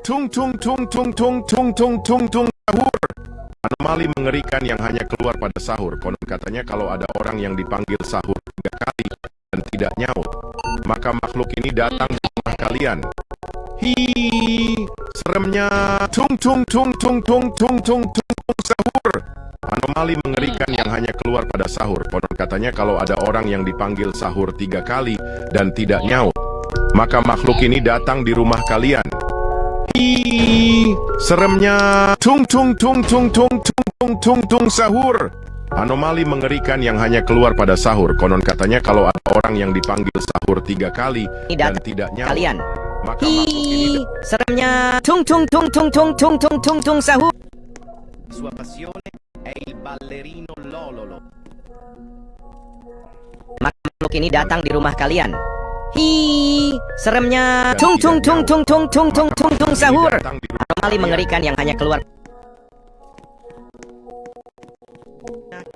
Tung tung tung tung tung tung tung tung tung sahur. Anomali mengerikan yang hanya keluar pada sahur. Konon katanya kalau ada orang yang dipanggil sahur 3 kali dan tidak nyaut, maka makhluk ini datang di rumah kalian. Hi, seremnya. Tung tung tung tung tung tung tung tung sahur. Anomali mengerikan yang hanya keluar pada sahur. Konon katanya kalau ada orang yang dipanggil sahur 3 kali dan tidak nyaut, maka makhluk ini datang di rumah kalian. Hi, seremnya. Tung tung tung tung tung tung tung tung sahur. Anomali mengerikan yang hanya keluar pada sahur. Konon katanya kalau ada orang yang dipanggil sahur 3 kali dan tidak nyaut, kalian. maka makhluk ini Seremnya. Tung tung tung tung tung tung tung tung tung sahur. Sua passione è il ballerino Lololo. Makhluk ini datang di rumah kalian. Hi, seremnya. Tung tung tung tung tung tung tung tung tung sahur. Anomali mengerikan yang hanya keluar.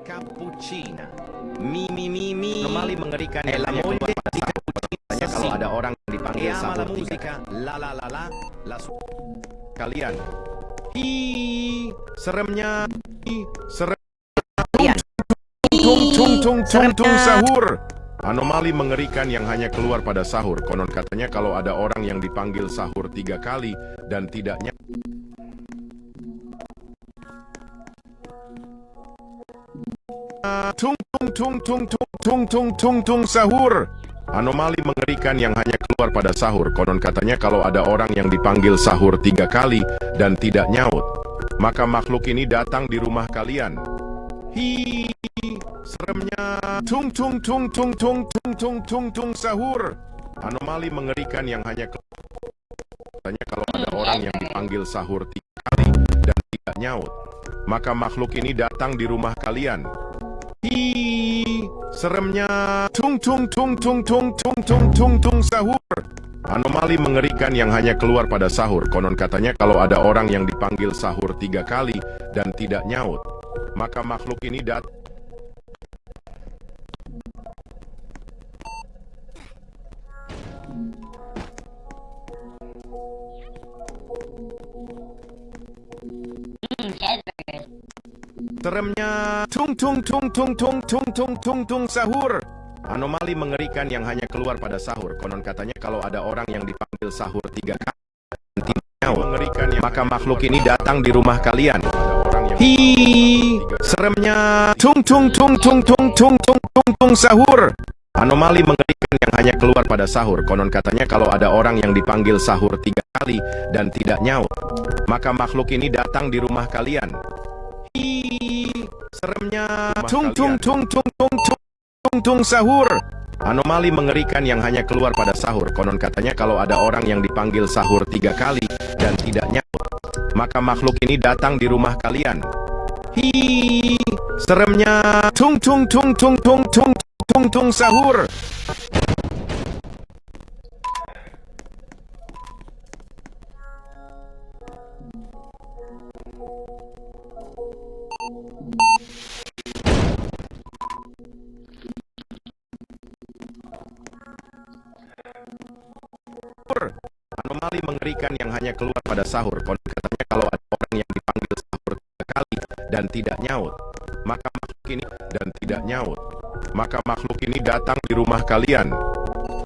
Cappuccina. Mi mi mi mi. anomali mengerikan È yang la hanya keluar moglie pada di sahur. Katanya kalau ada orang yang E dipanggil ama sahur la 3 musica. La la la la. La kalian. Hi, seremnya. Hi, serem. Kalian. Tung tung tung tung tung Seremnya. sahur. Anomali mengerikan yang hanya keluar pada sahur. Konon katanya kalau ada orang yang dipanggil sahur 3 kali dan tidak nyaut. Tung tung tung tung tung tung tung tung tung sahur. Anomali mengerikan yang hanya keluar pada sahur. Konon katanya kalau ada orang yang dipanggil sahur 3 kali dan tidak nyaut, maka makhluk ini datang di rumah kalian. Hi, seremnya. Tung tung tung tung tung tung tung tung tung sahur. Anomali mengerikan yang hanya katanya kalau ada orang yang dipanggil sahur 3 kali dan tidak nyaut, maka makhluk ini datang di rumah kalian. Hi, seremnya. Tung tung tung tung tung tung tung tung tung sahur. Anomali mengerikan yang hanya keluar pada sahur. Konon katanya kalau ada orang yang dipanggil sahur 3 kali dan tidak nyaut, maka makhluk ini datang. Seremnya. Tung tung tung tung tung tung tung tung tung sahur. Anomali mengerikan yang hanya keluar pada sahur. Konon katanya kalau ada orang yang dipanggil sahur 3 kali dan tidak nyaut, maka makhluk ini datang di rumah kalian. Hi, seremnya. Tung tung tung tung tung tung tung tung tung sahur. Anomali mengerikan yang hanya keluar pada sahur. Konon katanya kalau ada orang yang dipanggil sahur 3 kali dan tidak nyaut, maka makhluk ini datang di rumah kalian. Hi, seremnya. Tung tung tung tung tung tung tung tung sahur. Anomali mengerikan yang hanya keluar pada sahur. Konon katanya kalau ada orang yang dipanggil sahur 3 kali dan tidak nyaut, maka makhluk ini datang di rumah kalian. Hi, seremnya. Tung tung tung tung tung tung tung tung sahur. Anomali mengerikan yang hanya keluar pada sahur. Konon katanya kalau ada orang yang dipanggil sahur 3 kali dan tidak nyaut, maka makhluk ini datang di rumah kalian.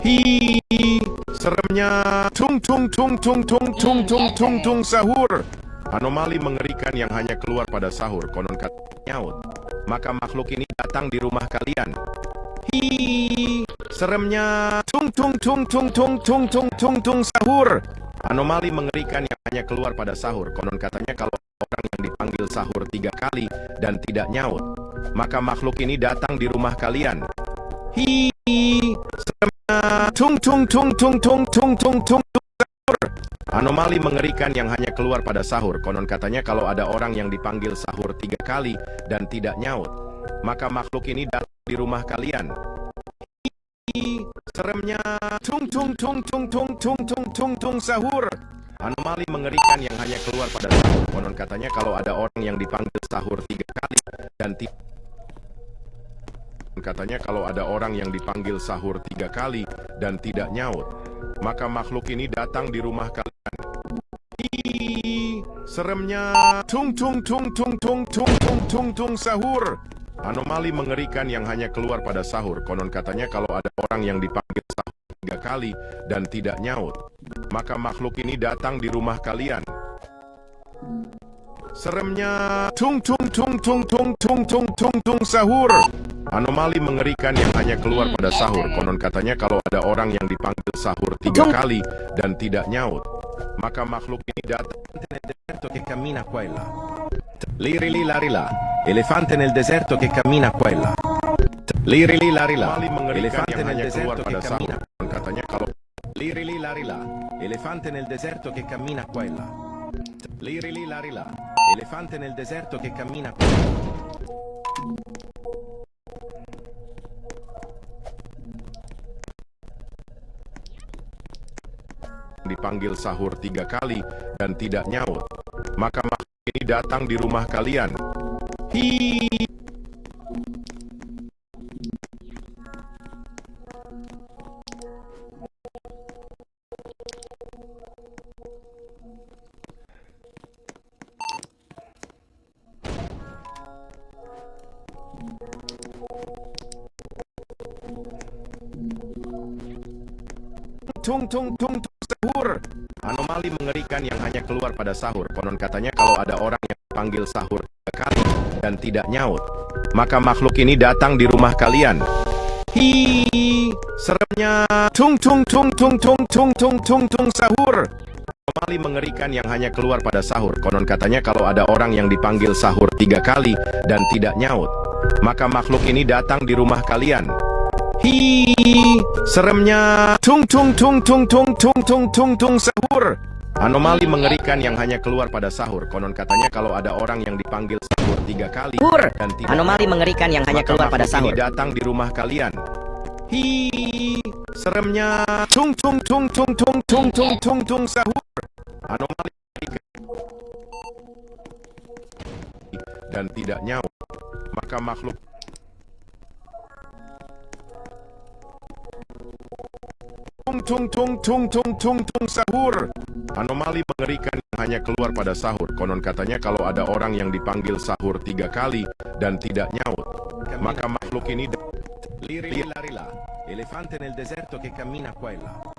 Hi, seremnya. Tung tung tung tung tung tung tung tung tung sahur. Anomali mengerikan yang hanya keluar pada sahur. Konon katanya nyaut, maka makhluk ini datang di rumah kalian. Hi, seremnya. Tung tung tung tung tung tung tung tung tung sahur. Anomali mengerikan yang hanya keluar pada sahur. Konon katanya kalau orang yang dipanggil sahur 3 kali dan tidak nyaut, maka makhluk ini datang di rumah kalian. Hi, seremnya. Tung tung tung tung tung tung tung tung sahur. Anomali mengerikan yang hanya keluar pada sahur. Konon katanya kalau ada orang yang dipanggil sahur 3 kali dan tidak nyaut, maka makhluk ini datang di rumah kalian. Hi, seremnya. Tung tung tung tung tung tung tung tung tung sahur. Anomali mengerikan yang hanya keluar pada sahur. Konon katanya kalau ada orang yang dipanggil sahur 3 kali dan tidak katanya kalau ada orang yang dipanggil sahur 3 kali dan tidak nyaut, maka makhluk ini datang di rumah kalian. seremnya tung tung tung tung tung tung tung tung tung sahur. Anomali mengerikan yang hanya keluar pada sahur. Konon katanya kalau ada orang yang dipanggil sahur 3 kali dan tidak nyaut, maka makhluk ini datang di rumah kalian. Seremnya tung tung tung tung tung tung tung tung tung sahur. Anomali mengerikan yang hanya keluar pada sahur. Konon katanya kalau ada orang yang dipanggil sahur 3 kali dan tidak nyaut, maka makhluk ini datang. Nel deserto che cammina qua e là. Liri li lari là. Elefante nel deserto che cammina qua e là. Liri li lari là. Anomali mengerikan Elefante yang nel hanya keluar deserto che pada sahur. cammina. Konon katanya kalau Liri li lari là. Elefante nel deserto che cammina qua e là. Liri li lari là. Elefante nel deserto che cammina qua e là. dipanggil sahur 3 kali dan tidak nyaut, maka makhluk ini datang di rumah kalian. Hi. Tung tung tung tung sahur. Anomali mengerikan yang hanya keluar pada sahur. Konon katanya kalau ada orang yang panggil sahur 3 kali dan tidak nyaut, maka makhluk ini datang di rumah kalian. Hi, seremnya tung tung tung tung tung tung tung tung tung sahur. Anomali mengerikan yang hanya keluar pada sahur. Konon katanya kalau ada orang yang dipanggil sahur 3 kali dan tidak nyaut, maka makhluk ini datang di rumah kalian. Hi, seremnya tung tung tung tung tung tung tung tung tung sahur. Anomali mengerikan yang hanya keluar pada sahur. Konon katanya kalau ada orang yang dipanggil sahur 3 kali dan tidak Anomali mengerikan yang hanya maka keluar pada makhluk sahur. ini datang di rumah kalian. Hi, seremnya tung tung tung tung tung tung tung tung tung sahur. Anomali mengerikan dan tidak nyaut, maka makhluk tung tung tung tung tung tung sahur. Anomali mengerikan yang hanya keluar pada sahur. Konon katanya kalau ada orang yang dipanggil sahur 3 kali dan tidak nyaut, maka makhluk ini Liri li lari là. Elefante nel deserto che cammina qua e là.